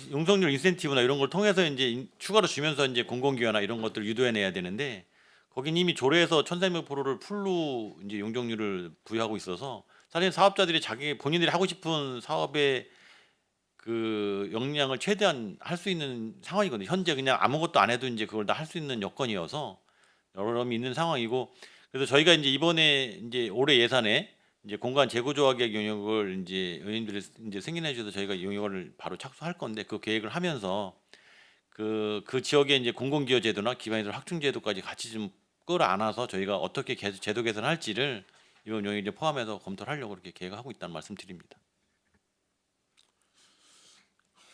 용적률 인센티브나 이런 걸 통해서 이제 추가로 주면서 이제 공공 기여나 이런 것들을 유도해내야 되는데 거긴 이미 조례에서 1,300%를 풀로 이제 용적률을 부여하고 있어서 사실 사업자들이 자기 본인들이 하고 싶은 사업의 그 역량을 최대한 할 수 있는 상황이거든요. 현재 그냥 아무것도 안 해도 이제 그걸 다 할 수 있는 여건이어서 여러 점이 있는 상황이고 그래서 저희가 이제 이번에 이제 올해 예산에 이제 공간 재구조화 계획 용역을 이제 의원님들이 이제 승인해 주셔서 저희가 용역을 바로 착수할 건데 그 계획을 하면서 그 지역에 이제 공공기여 제도나 기반시설 확충 제도까지 같이 좀 끌어안아서 저희가 어떻게 제도 개선할지를 이번 용역에 이제 포함해서 검토를 하려고 그렇게 계획하고 있다는 말씀드립니다.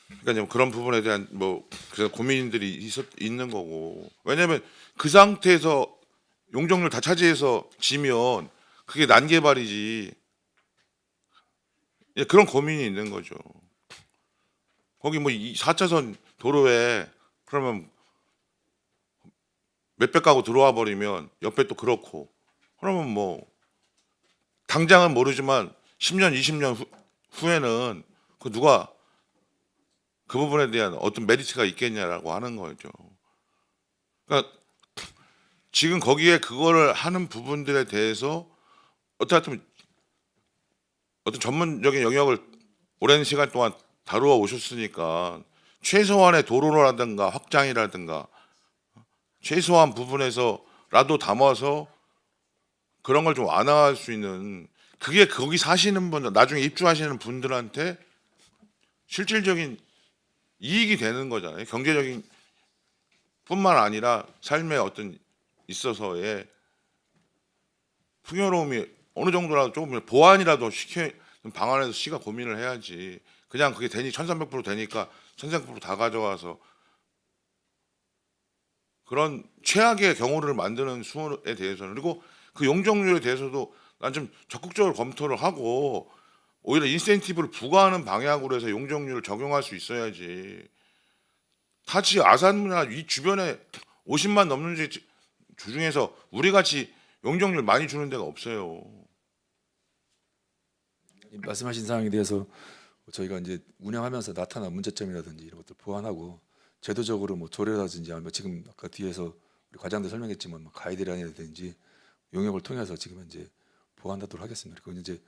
그러니까 좀 그런 부분에 대한 뭐 그래서 고민들이 있는 거고. 왜냐하면 그 상태에서 용적률 다 차지해서 지면 그게 난개발이지. 예, 그런 고민이 있는 거죠. 거기 뭐 4차선 도로에 그러면 몇백 가구 들어와 버리면 옆에 또 그렇고 그러면 뭐 당장은 모르지만 10년, 20년 후에는 그 누가 그 부분에 대한 어떤 메리트가 있겠냐라고 하는 거죠. 그러니까 지금 거기에 그거를 하는 부분들에 대해서 어떻든 어떤 전문적인 영역을 오랜 시간 동안 다루어 오셨으니까 최소한의 도로라든가 확장이라든가 최소한 부분에서라도 담아서 그런 걸 좀 완화할 수 있는 그게 거기 사시는 분들 나중에 입주하시는 분들한테 실질적인 이익이 되는 거잖아요. 경제적인 뿐만 아니라 삶의 어떤 있어서의 풍요로움이 어느 정도라도 조금 보완이라도 시키는 방안에서 시가 고민을 해야지. 그냥 그게 되니 1,300% 되니까 1,300% 다 가져와서 그런 최악의 경우를 만드는 수에 대해서는 그리고 그 용적률에 대해서도 난 좀 적극적으로 검토를 하고 오히려 인센티브를 부과하는 방향으로 해서 용적률을 적용할 수 있어야지. 타지 아산이나 이 주변에 50만 넘는 주 중에서 우리 같이 용적률 많이 주는 데가 없어요. 말씀하신 사항에 대해서 저희가 이제 운영하면서 나타난 문제점이라든지 이런 것들 보완하고 제도적으로 뭐 조례라든지 아니면 지금 아까 뒤에서 우리 과장도 설명했지만 뭐 가이드라인이라든지 용역을 통해서 지금 이제 보완하도록 하겠습니다. 그건 이제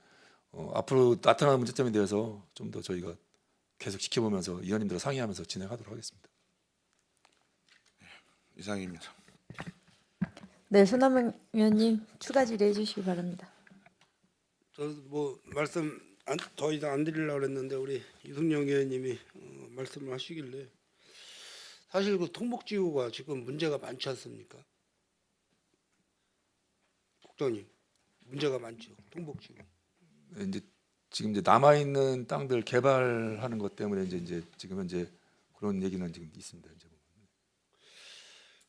앞으로 나타나는 문제점에 대해서 좀 더 저희가 계속 지켜보면서 위원님들과 상의하면서 진행하도록 하겠습니다. 이상입니다. 네, 손남은 의원님 추가 질의해 주시기 바랍니다. 저 뭐 말씀 더 이상 안 드리려고 그랬는데 우리 유승영 의원님이 말씀을 하시길래 사실 그 통복지구가 지금 문제가 많지 않습니까? 국장님 문제가 많죠. 통복지구. 이제 지금 이제 남아 있는 땅들 개발하는 것 때문에 이제 지금 현재 그런 얘기는 지금 있습니다. 이제.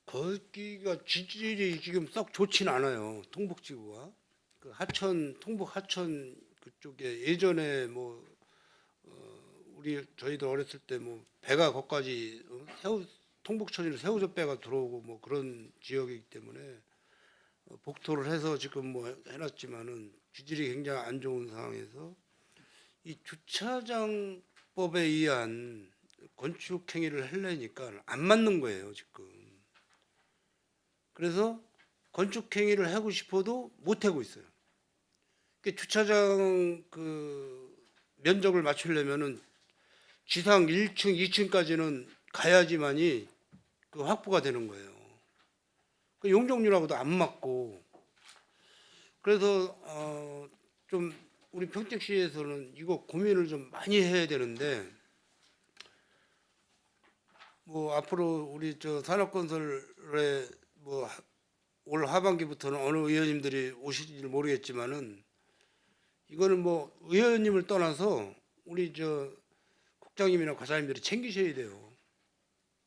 거기가 지질이 지금 썩 좋진 않아요. 통복지구가 그 하천 통복 하천 그쪽에 예전에 뭐 저희도 어렸을 때 뭐 배가 거기까지 통복천이나 새우젓배가 들어오고 뭐 그런 지역이기 때문에 복토를 해서 지금 뭐 해놨지만은 지질이 굉장히 안 좋은 상황에서 이 주차장법에 의한 건축 행위를 하려니까 안 맞는 거예요 지금. 그래서 건축 행위를 하고 싶어도 못 하고 있어요. 주차장 그 면적을 맞추려면은 지상 1층, 2층까지는 가야지만이 그 확보가 되는 거예요. 그 용적률하고도 안 맞고 그래서 좀 우리 평택시에서는 이거 고민을 좀 많이 해야 되는데 뭐 앞으로 우리 저 산업건설에 뭐 올 하반기부터는 어느 의원님들이 오실지 모르겠지만은 이거는 뭐 의원님을 떠나서 우리 저 국장님이나 과장님들이 챙기셔야 돼요.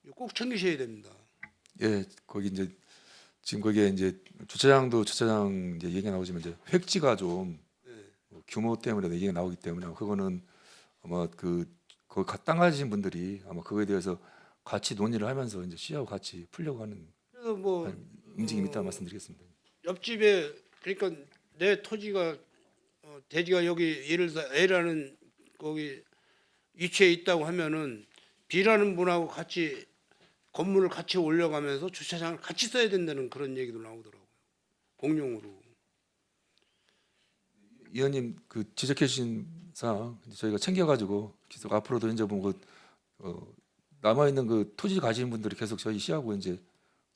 이거 꼭 챙기셔야 됩니다. 예, 거기 이제 지금 거기에 이제 주차장도 주차장 이제 얘기가 나오지만 이제 획지가 좀 규모 때문에 얘기가 나오기 때문에 그거는 아마 그 거기 땅 가지신 분들이 아마 그거에 대해서 같이 논의를 하면서 이제 시하고 같이 풀려고 하는 그래서 뭐 움직임이 있다고 말씀드리겠습니다. 옆집에 그러니까 내 토지가 대지가 여기 예를 들어 A라는 거기 위치에 있다고 하면은 B라는 분하고 같이 건물을 같이 올려가면서 주차장을 같이 써야 된다는 그런 얘기도 나오더라고요. 공용으로. 의원님 그 지적해 주신 사항 이제 저희가 챙겨가지고 계속 앞으로도 이제 뭐 남아 있는 그 토지 가지는 분들이 계속 저희 시하고 이제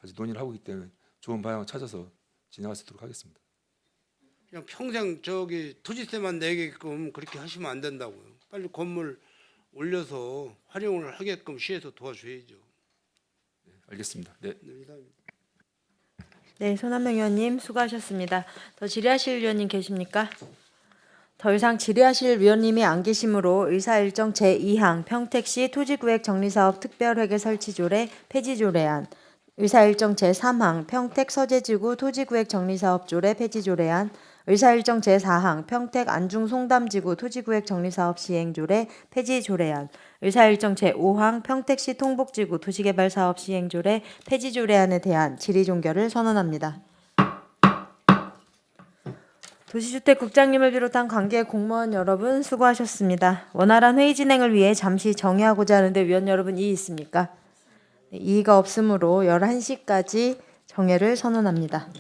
같이 논의를 하고 있기 때문에 좋은 방향을 찾아서 진행할 수 있도록 하겠습니다. 그냥 평생 저기 토지세만 내게끔 그렇게 하시면 안 된다고요. 빨리 건물 올려서 활용을 하게끔 시에서 도와줘야죠. 알겠습니다. 네. 네, 이상입니다. 네, 손한명 의원님 수고하셨습니다. 더 질의하실 위원님 계십니까? 더 이상 질의하실 위원님이 안 계시므로 의사일정 제2항 평택시 토지구획 정리사업 특별회계 설치조례 폐지조례안, 의사일정 제3항 평택 서재지구 토지구획 정리사업조례 폐지조례안, 의사일정 제4항 평택 안중 송담지구 토지구획 정리사업 시행조례 폐지조례안, 의사일정 제5항 평택시 통복지구 도시개발사업 시행조례 폐지조례안에 대한 질의 종결을 선언합니다. 도시주택국장님을 비롯한 관계 공무원 여러분 수고하셨습니다. 원활한 회의 진행을 위해 잠시 정회하고자 하는데 위원 여러분 이의 있습니까? 네, 이의가 없으므로 11시까지 정회를 선언합니다.